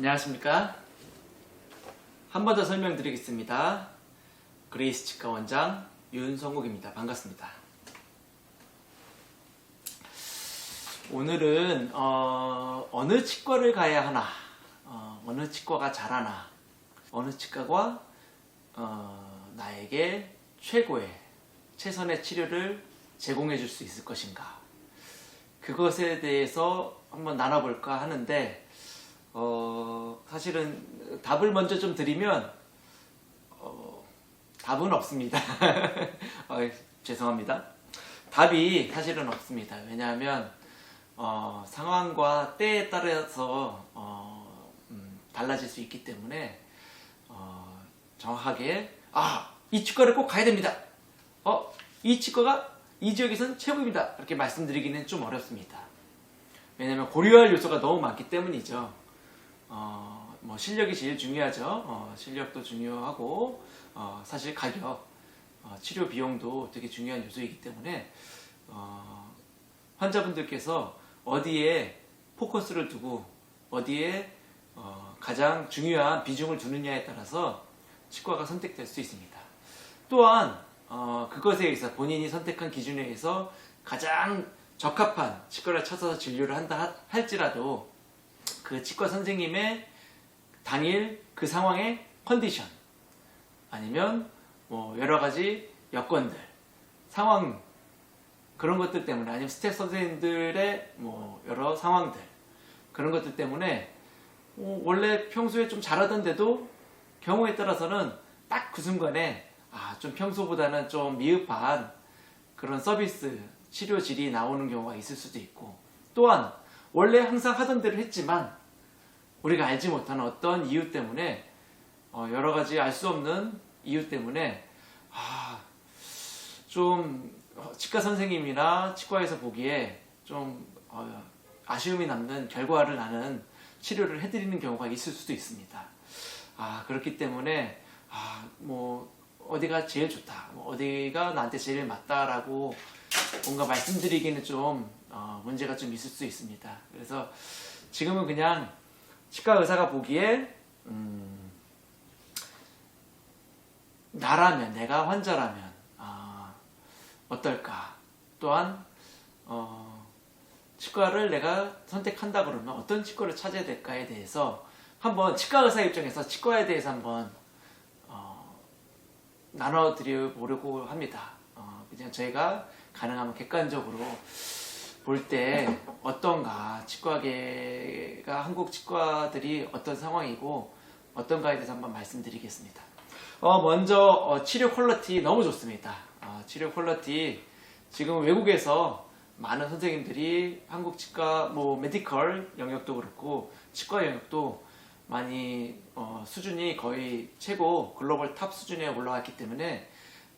안녕하십니까. 한 번 더 설명드리겠습니다. 그레이스 치과 원장 윤성국입니다. 반갑습니다. 오늘은 어느 치과를 가야 하나, 어느 치과가 잘하나, 어느 치과가 나에게 최선의 치료를 제공해 줄 수 있을 것인가, 그것에 대해서 한번 나눠볼까 하는데, 사실은 답을 먼저 좀 드리면 답은 없습니다. 죄송합니다. 답이 사실은 없습니다. 왜냐하면 상황과 때에 따라서 달라질 수 있기 때문에 정확하게 이 치과를 꼭 가야 됩니다. 이 치과가 이 지역에서는 최고입니다, 이렇게 말씀드리기는 좀 어렵습니다. 왜냐하면 고려할 요소가 너무 많기 때문이죠. 뭐 실력이 제일 중요하죠. 실력도 중요하고 사실 가격, 치료 비용도 되게 중요한 요소이기 때문에 환자분들께서 어디에 포커스를 두고 어디에 가장 중요한 비중을 두느냐에 따라서 치과가 선택될 수 있습니다. 또한 그것에 의해서 본인이 선택한 기준에 의해서 가장 적합한 치과를 찾아서 진료를 한다 할지라도 그 치과 선생님의 당일 그 상황의 컨디션, 아니면 뭐 여러 가지 여건들, 상황, 그런 것들 때문에, 아니면 스태프 선생님들의 뭐 여러 상황들, 그런 것들 때문에 원래 평소에 좀 잘하던데도 경우에 따라서는 딱 그 순간에 좀 평소보다는 좀 미흡한 그런 서비스, 치료질이 나오는 경우가 있을 수도 있고, 또한 원래 항상 하던 대로 했지만 우리가 알지 못하는 어떤 이유 때문에, 여러 가지 알 수 없는 이유 때문에 좀 치과 선생님이나 치과에서 보기에 좀 아쉬움이 남는 결과를 나는 치료를 해드리는 경우가 있을 수도 있습니다. 그렇기 때문에 뭐 어디가 제일 좋다, 뭐 어디가 나한테 제일 맞다라고 뭔가 말씀드리기는 좀 문제가 좀 있을 수 있습니다. 그래서 지금은 그냥 치과 의사가 보기에 나라면, 내가 환자라면 어떨까, 또한 치과를 내가 선택한다 그러면 어떤 치과를 찾아야 될까에 대해서 한번 치과 의사 입장에서 치과에 대해서 한번 나눠드려 보려고 합니다. 그냥 저희가 가능하면 객관적으로 볼 때 어떤가, 치과계가, 한국 치과들이 어떤 상황이고 어떤가에 대해서 한번 말씀드리겠습니다. 먼저 치료 퀄리티 너무 좋습니다. 치료 퀄리티, 지금 외국에서 많은 선생님들이 한국 치과, 뭐 메디컬 영역도 그렇고 치과 영역도 많이 수준이 거의 최고 글로벌 탑 수준에 올라왔기 때문에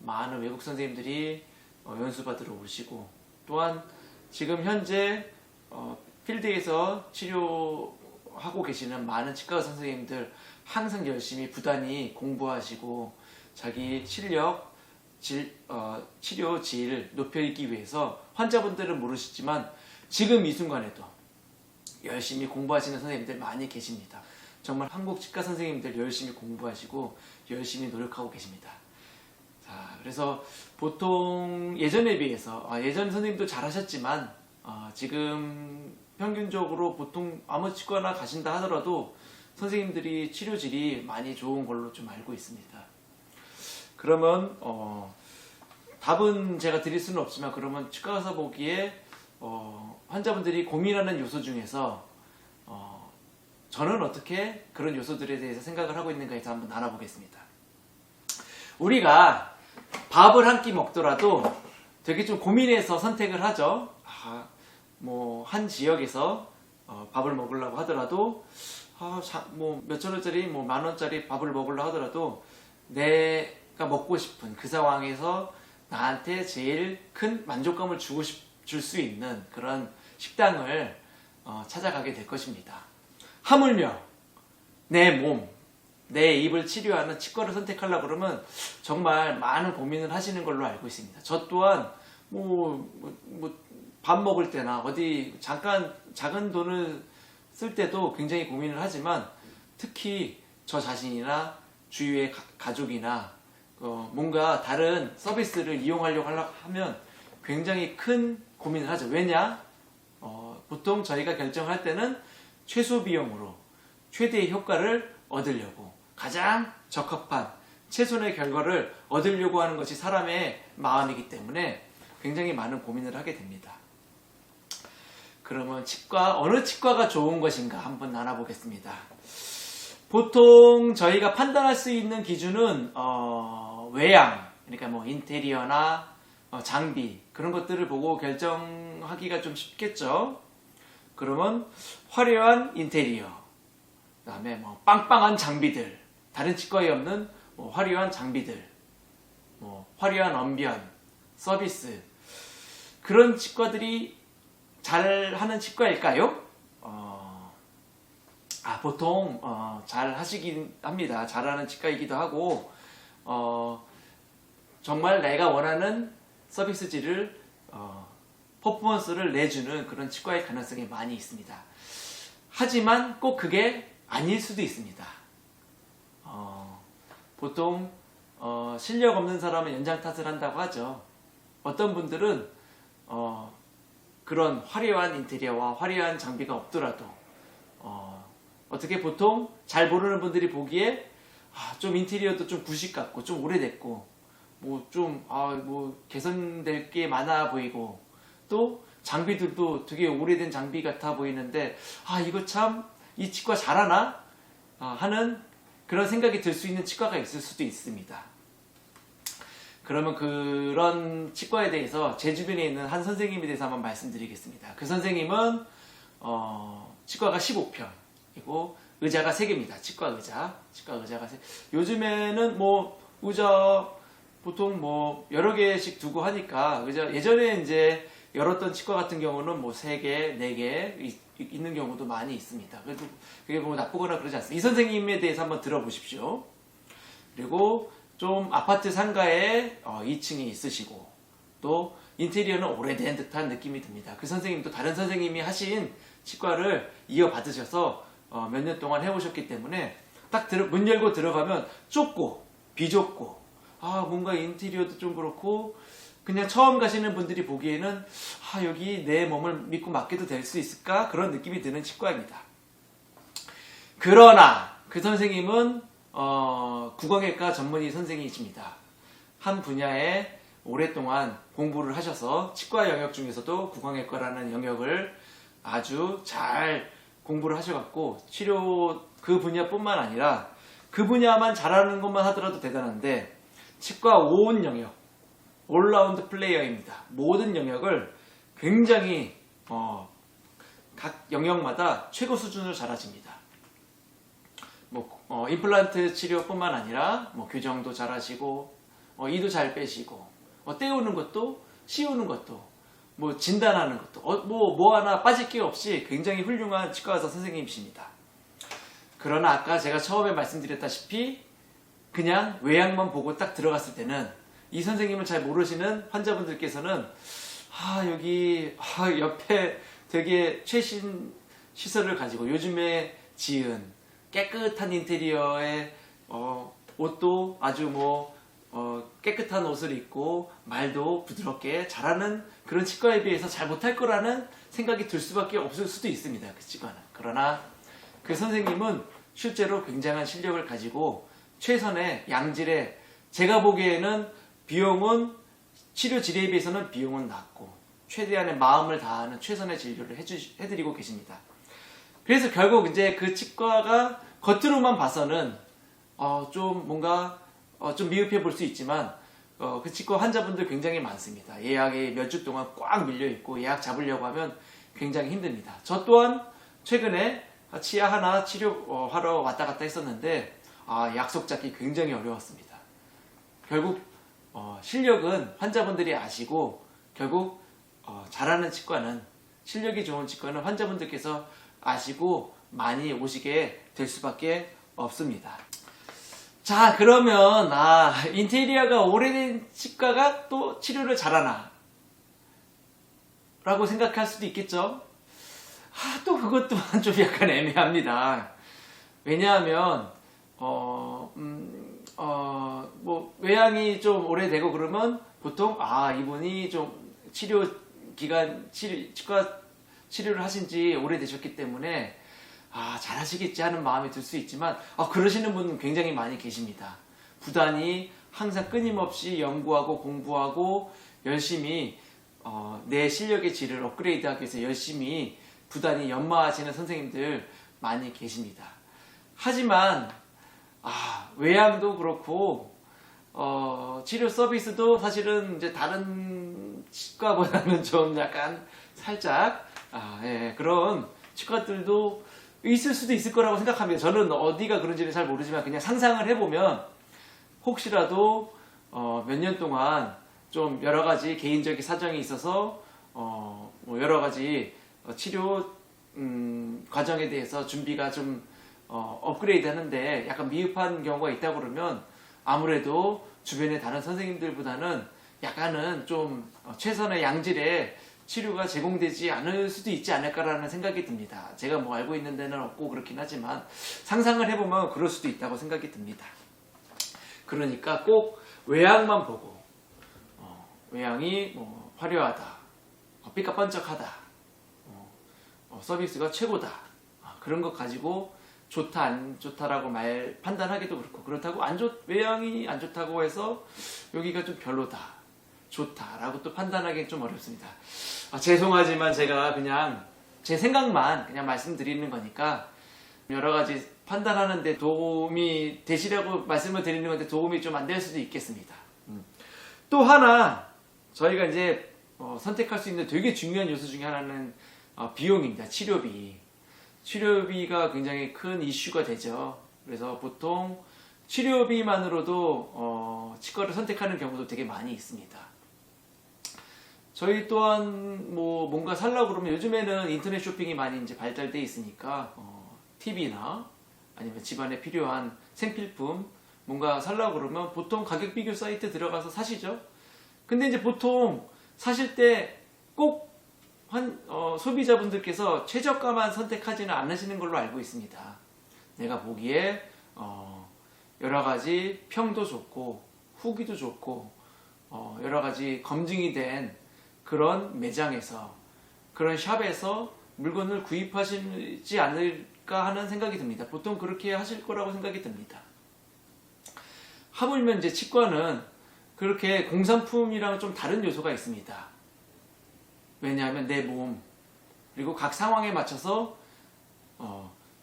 많은 외국 선생님들이 연수받으러 오시고, 또한 지금 현재 필드에서 치료하고 계시는 많은 치과 선생님들 항상 열심히 부단히 공부하시고 자기 실력, 치료 질 높이기 위해서, 환자분들은 모르시지만 지금 이 순간에도 열심히 공부하시는 선생님들 많이 계십니다. 정말 한국 치과 선생님들 열심히 공부하시고 열심히 노력하고 계십니다. 자, 그래서 보통 예전에 비해서, 예전 선생님도 잘하셨지만 지금 평균적으로 보통 아무 치과나 가신다 하더라도 선생님들이 치료질이 많이 좋은 걸로 좀 알고 있습니다. 그러면 답은 제가 드릴 수는 없지만, 그러면 치과 가서 보기에 환자분들이 고민하는 요소 중에서 저는 어떻게 그런 요소들에 대해서 생각을 하고 있는가에 대해서 한번 나눠보겠습니다. 우리가 밥을 한 끼 먹더라도 되게 좀 고민해서 선택을 하죠. 뭐 한 지역에서 밥을 먹으려고 하더라도 뭐 몇천 원짜리, 뭐 만 원짜리 밥을 먹으려고 하더라도 내가 먹고 싶은 그 상황에서 나한테 제일 큰 만족감을 줄 수 있는 그런 식당을 찾아가게 될 것입니다. 하물며 내 몸, 내 입을 치료하는 치과를 선택하려고 그러면 정말 많은 고민을 하시는 걸로 알고 있습니다. 저 또한 밥 먹을 때나 어디 잠깐 작은 돈을 쓸 때도 굉장히 고민을 하지만 특히 저 자신이나 주위의 가족이나 뭔가 다른 서비스를 이용하려고 하면 굉장히 큰 고민을 하죠. 왜냐? 보통 저희가 결정할 때는 최소 비용으로 최대의 효과를 얻으려고 가장 적합한 최선의 결과를 얻으려고 하는 것이 사람의 마음이기 때문에 굉장히 많은 고민을 하게 됩니다. 그러면 어느 치과가 좋은 것인가 한번 나눠보겠습니다. 보통 저희가 판단할 수 있는 기준은 외양, 그러니까 뭐 인테리어나 장비 그런 것들을 보고 결정하기가 좀 쉽겠죠. 그러면 화려한 인테리어, 그다음에 뭐 빵빵한 장비들, 다른 치과에 없는 뭐 화려한 장비들, 뭐 화려한 언변, 서비스, 그런 치과들이 잘하는 치과일까요? 보통 잘 하시긴 합니다. 잘하는 치과이기도 하고 정말 내가 원하는 서비스질을 퍼포먼스를 내주는 그런 치과의 가능성이 많이 있습니다. 하지만 꼭 그게 아닐 수도 있습니다. 보통 실력 없는 사람은 연장 탓을 한다고 하죠. 어떤 분들은 그런 화려한 인테리어와 화려한 장비가 없더라도 어떻게 보통 잘 모르는 분들이 보기에 좀 인테리어도 좀 구식 같고 좀 오래됐고 뭐 개선될 게 많아 보이고 또 장비들도 되게 오래된 장비 같아 보이는데 이거 참 이 치과 잘하나 하는 그런 생각이 들 수 있는 치과가 있을 수도 있습니다. 그러면 그런 치과에 대해서 제 주변에 있는 한 선생님에 대해서 한번 말씀드리겠습니다. 그 선생님은 치과가 15평이고 의자가 3개입니다. 치과 의자가 3개. 요즘에는 뭐 의자 보통 뭐 여러 개씩 두고 하니까 의자 예전에 이제 열었던 치과 같은 경우는 뭐 3개, 4개 있는 경우도 많이 있습니다. 그래도 그게 뭐 나쁘거나 그러지 않습니다. 이 선생님에 대해서 한번 들어보십시오. 그리고 좀 아파트 상가에 2층이 있으시고 또 인테리어는 오래된 듯한 느낌이 듭니다. 그 선생님도 다른 선생님이 하신 치과를 이어받으셔서 몇 년 동안 해오셨기 때문에 딱 문 열고 들어가면 좁고 비좁고 뭔가 인테리어도 좀 그렇고 그냥 처음 가시는 분들이 보기에는 여기 내 몸을 믿고 맡겨도 될 수 있을까? 그런 느낌이 드는 치과입니다. 그러나 그 선생님은 구강외과 전문의 선생님이십니다. 한 분야에 오랫동안 공부를 하셔서 치과 영역 중에서도 구강외과라는 영역을 아주 잘 공부를 하셔갖고 치료 그 분야뿐만 아니라 그 분야만 잘하는 것만 하더라도 대단한데 치과 온 영역 올라운드 플레이어입니다. 모든 영역을 굉장히 각 영역마다 최고 수준으로 잘하십니다. 임플란트 치료뿐만 아니라 교정도 잘하시고 이도 잘 빼시고 떼우는 것도 씌우는 것도 진단하는 것도 뭐 하나 빠질 게 없이 굉장히 훌륭한 치과의사 선생님이십니다. 그러나 아까 제가 처음에 말씀드렸다시피 그냥 외양만 보고 딱 들어갔을 때는 이 선생님을 잘 모르시는 환자분들께서는 여기 옆에 되게 최신 시설을 가지고 요즘에 지은 깨끗한 인테리어에 옷도 아주 깨끗한 옷을 입고 말도 부드럽게 잘하는 그런 치과에 비해서 잘 못할 거라는 생각이 들 수밖에 없을 수도 있습니다. 그 치과는. 그러나 그 선생님은 실제로 굉장한 실력을 가지고 최선의 양질의 제가 보기에는 비용은 치료 질에 비해서는 비용은 낮고 최대한의 마음을 다하는 최선의 진료를 해드리고 계십니다. 그래서 결국 이제 그 치과가 겉으로만 봐서는 좀 뭔가 좀 미흡해 볼 수 있지만 그 치과 환자분들 굉장히 많습니다. 예약이 몇 주 동안 꽉 밀려 있고 예약 잡으려고 하면 굉장히 힘듭니다. 저 또한 최근에 치아 하나 치료하러 왔다 갔다 했었는데 약속 잡기 굉장히 어려웠습니다. 결국 실력은 환자분들이 아시고 결국 잘하는 치과는 실력이 좋은 치과는 환자분들께서 아시고 많이 오시게 될 수밖에 없습니다. 자, 그러면 인테리어가 오래된 치과가 또 치료를 잘하나? 라고 생각할 수도 있겠죠? 또 그것 또한 좀 약간 애매합니다. 왜냐하면 뭐 외양이 좀 오래되고 그러면 보통 이분이 좀 치료 기간 치과 치료를 하신 지 오래되셨기 때문에 잘하시겠지 하는 마음이 들 수 있지만 그러시는 분은 굉장히 많이 계십니다. 부단히 항상 끊임없이 연구하고 공부하고 열심히 내 실력의 질을 업그레이드하기 위해서 열심히 부단히 연마하시는 선생님들 많이 계십니다. 하지만 외양도 그렇고 치료 서비스도 사실은 이제 다른 치과보다는 좀 약간 살짝 그런 치과들도 있을 수도 있을 거라고 생각합니다. 저는 어디가 그런지는 잘 모르지만 그냥 상상을 해보면 혹시라도 몇 년 동안 좀 여러 가지 개인적인 사정이 있어서 뭐 여러 가지 치료 과정에 대해서 준비가 좀 업그레이드 하는데 약간 미흡한 경우가 있다 그러면 아무래도 주변의 다른 선생님들보다는 약간은 좀 최선의 양질의 치료가 제공되지 않을 수도 있지 않을까라는 생각이 듭니다. 제가 뭐 알고 있는 데는 없고 그렇긴 하지만 상상을 해보면 그럴 수도 있다고 생각이 듭니다. 그러니까 꼭 외양만 보고 외양이 뭐 화려하다, 삐까뻔쩍하다, 서비스가 최고다, 그런 것 가지고 좋다 안 좋다라고 판단하기도 그렇고, 그렇다고 외양이 안 좋다고 해서 여기가 좀 별로다, 좋다라고 또 판단하기는 좀 어렵습니다. 죄송하지만 제가 그냥 제 생각만 그냥 말씀드리는 거니까 여러 가지 판단하는데 도움이 되시라고 말씀을 드리는 건데 도움이 좀 안 될 수도 있겠습니다. 또 하나 저희가 이제 선택할 수 있는 되게 중요한 요소 중에 하나는 비용입니다. 치료비가 굉장히 큰 이슈가 되죠. 그래서 보통 치료비만으로도 치과를 선택하는 경우도 되게 많이 있습니다. 저희 또한 뭐 뭔가 살라고 그러면 요즘에는 인터넷 쇼핑이 많이 이제 발달돼 있으니까 TV나 아니면 집안에 필요한 생필품 뭔가 살라고 그러면 보통 가격 비교 사이트 들어가서 사시죠. 근데 이제 보통 사실 때 꼭 소비자분들께서 최저가만 선택하지는 않으시는 걸로 알고 있습니다. 내가 보기에 여러 가지 평도 좋고 후기도 좋고 여러 가지 검증이 된 그런 매장에서 그런 샵에서 물건을 구입하시지 않을까 하는 생각이 듭니다. 보통 그렇게 하실 거라고 생각이 듭니다. 하물며 이제 치과는 그렇게 공산품이랑 좀 다른 요소가 있습니다. 왜냐하면 내 몸 그리고 각 상황에 맞춰서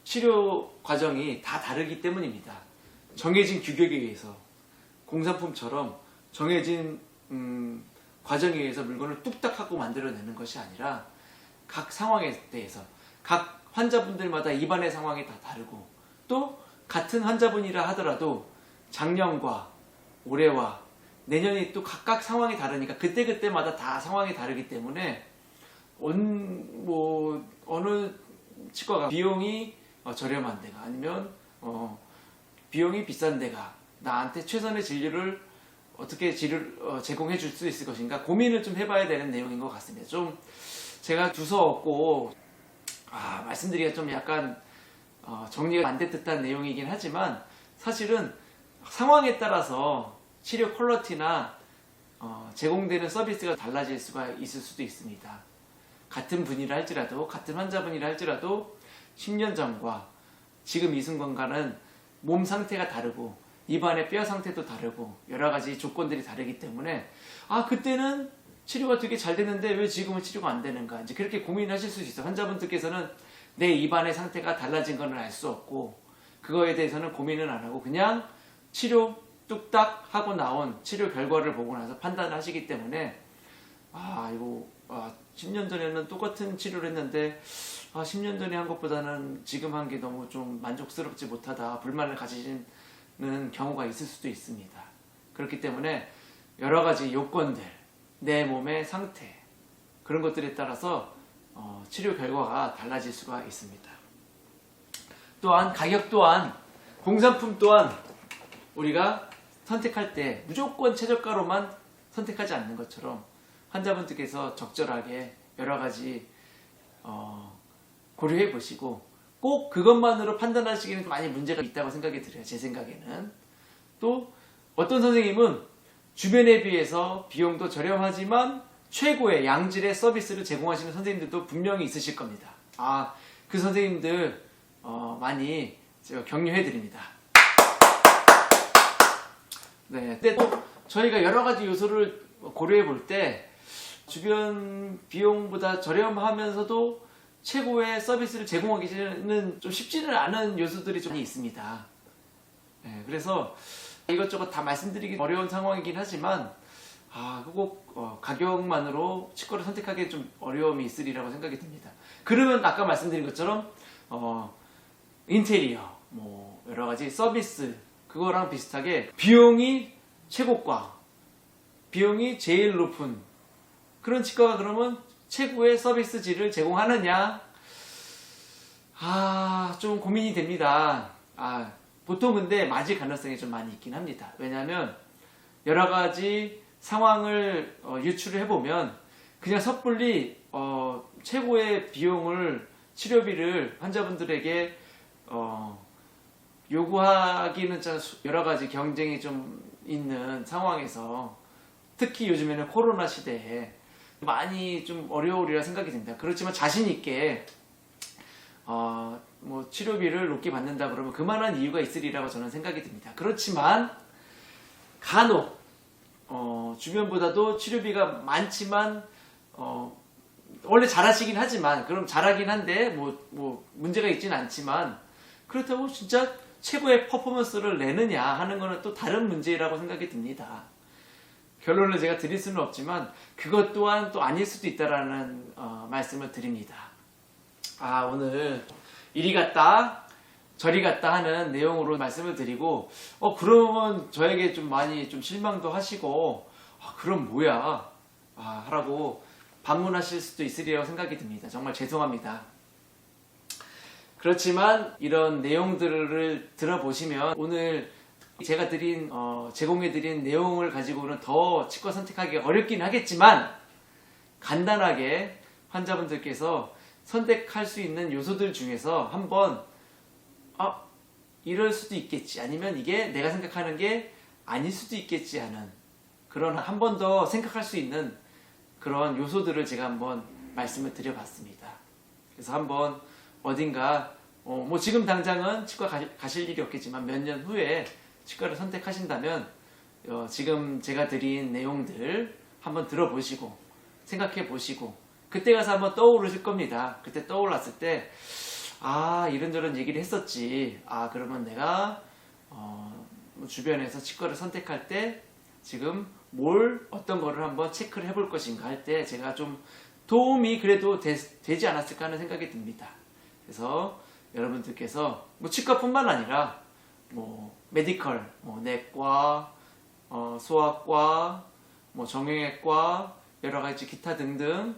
치료 과정이 다 다르기 때문입니다. 정해진 규격에 의해서 공산품처럼 정해진 과정에 의해서 물건을 뚝딱 하고 만들어내는 것이 아니라 각 상황에 대해서 각 환자분들마다 입안의 상황이 다 다르고 또 같은 환자분이라 하더라도 작년과 올해와 내년이 또 각각 상황이 다르니까 그때그때마다 다 상황이 다르기 때문에 어느 치과가 비용이 저렴한 데가 아니면 비용이 비싼 데가 나한테 최선의 진료를 어떻게 제공해 줄 수 있을 것인가 고민을 좀 해봐야 되는 내용인 것 같습니다. 좀 제가 두서없고 말씀드리기가 좀 약간 정리가 안 된 듯한 내용이긴 하지만 사실은 상황에 따라서 치료 퀄리티나 제공되는 서비스가 달라질 수가 있을 수도 있습니다. 같은 분이라 할지라도 같은 환자분이라 할지라도 10년 전과 지금 이 순간과는 몸 상태가 다르고 입안의 뼈 상태도 다르고 여러 가지 조건들이 다르기 때문에 그때는 치료가 되게 잘 됐는데 왜 지금은 치료가 안 되는가 이제 그렇게 고민하실 수 있어요. 환자분들께서는 내 입안의 상태가 달라진 건 알 수 없고 그거에 대해서는 고민은 안 하고 그냥 치료 뚝딱 하고 나온 치료 결과를 보고 나서 판단을 하시기 때문에 이거 10년 전에는 똑같은 치료를 했는데 10년 전에 한 것보다는 지금 한 게 너무 좀 만족스럽지 못하다 불만을 가지시는 경우가 있을 수도 있습니다. 그렇기 때문에 여러 가지 요건들 내 몸의 상태 그런 것들에 따라서 치료 결과가 달라질 수가 있습니다. 또한 가격 또한 공산품 또한 우리가 선택할 때 무조건 최저가로만 선택하지 않는 것처럼 환자분들께서 적절하게 여러 가지 고려해 보시고 꼭 그것만으로 판단하시기에는 좀 많이 문제가 있다고 생각이 들어요. 제 생각에는. 또 어떤 선생님은 주변에 비해서 비용도 저렴하지만 최고의 양질의 서비스를 제공하시는 선생님들도 분명히 있으실 겁니다. 그 선생님들 많이 제가 격려해 드립니다. 네. 근데 또 저희가 여러 가지 요소를 고려해 볼 때 주변 비용보다 저렴하면서도 최고의 서비스를 제공하기는 좀 쉽지는 않은 요소들이 좀 있습니다. 네, 그래서 이것저것 다 말씀드리기 어려운 상황이긴 하지만 꼭 가격만으로 치과를 선택하기에 좀 어려움이 있으리라고 생각이 듭니다. 그러면 아까 말씀드린 것처럼 인테리어, 뭐 여러 가지 서비스 그거랑 비슷하게 비용이 최고가, 비용이 제일 높은 그런 치과가 그러면 최고의 서비스질을 제공하느냐? 좀 고민이 됩니다. 보통 근데 맞을 가능성이 좀 많이 있긴 합니다. 왜냐하면 여러 가지 상황을 유추를 해보면 그냥 섣불리 최고의 비용을 치료비를 환자분들에게 요구하기는 좀 여러 가지 경쟁이 좀 있는 상황에서 특히 요즘에는 코로나 시대에 많이 좀 어려우리라 생각이 듭니다. 그렇지만 자신 있게 뭐 치료비를 높게 받는다 그러면 그만한 이유가 있으리라고 저는 생각이 듭니다. 그렇지만 간혹 주변보다도 치료비가 많지만 원래 잘하시긴 하지만 그럼 잘하긴 한데 뭐 문제가 있지는 않지만 그렇다고 진짜 최고의 퍼포먼스를 내느냐 하는 거는 또 다른 문제라고 생각이 듭니다. 결론을 제가 드릴 수는 없지만 그것 또한 또 아닐 수도 있다라는 말씀을 드립니다. 오늘 이리 갔다 저리 갔다 하는 내용으로 말씀을 드리고 그러면 저에게 좀 많이 좀 실망도 하시고 그럼 뭐야 하라고 반문하실 수도 있으리라고 생각이 듭니다. 정말 죄송합니다. 그렇지만 이런 내용들을 들어보시면 오늘 제가 제공해드린 내용을 가지고는 더 치과 선택하기 어렵긴 하겠지만 간단하게 환자분들께서 선택할 수 있는 요소들 중에서 한번 이럴 수도 있겠지 아니면 이게 내가 생각하는 게 아닐 수도 있겠지 하는 그런 한 번 더 생각할 수 있는 그런 요소들을 제가 한번 말씀을 드려봤습니다. 그래서 한번 어딘가 뭐 지금 당장은 치과 가실 일이 없겠지만 몇 년 후에 치과를 선택하신다면 지금 제가 드린 내용들 한번 들어보시고 생각해 보시고 그때 가서 한번 떠오르실 겁니다. 그때 떠올랐을 때 이런저런 얘기를 했었지. 그러면 내가 주변에서 치과를 선택할 때 지금 어떤 거를 한번 체크를 해볼 것인가 할 때 제가 좀 도움이 그래도 되지 않았을까 하는 생각이 듭니다. 그래서 여러분들께서 뭐 치과뿐만 아니라 뭐 메디컬, 내과, 소아과, 뭐 정형외과, 여러 가지 기타 등등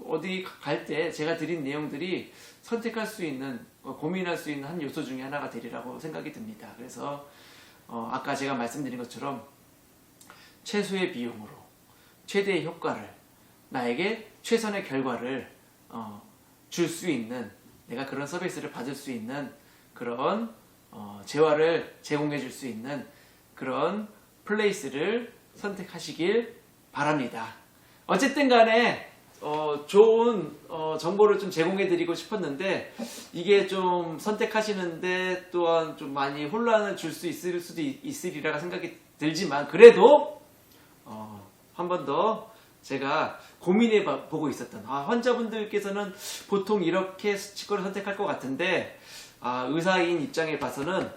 어디 갈 때 제가 드린 내용들이 선택할 수 있는 고민할 수 있는 한 요소 중에 하나가 되리라고 생각이 듭니다. 그래서 아까 제가 말씀드린 것처럼 최소의 비용으로 최대의 효과를 나에게 최선의 결과를 줄 수 있는 내가 그런 서비스를 받을 수 있는 그런 재화를 제공해 줄 수 있는 그런 플레이스를 선택하시길 바랍니다. 어쨌든 간에 좋은 정보를 좀 제공해 드리고 싶었는데 이게 좀 선택하시는데 또한 좀 많이 혼란을 줄 수 있을 수도 있으리라 생각이 들지만 그래도 한 번 더 제가 고민해 보고 있었던 환자분들께서는 보통 이렇게 치과를 선택할 것 같은데 의사인 입장에 봐서는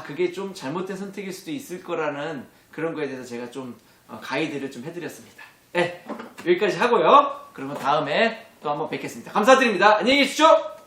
그게 좀 잘못된 선택일 수도 있을 거라는 그런 거에 대해서 제가 좀 가이드를 좀 해드렸습니다. 네, 여기까지 하고요. 그러면 다음에 또 한번 뵙겠습니다. 감사드립니다. 안녕히 계십시오.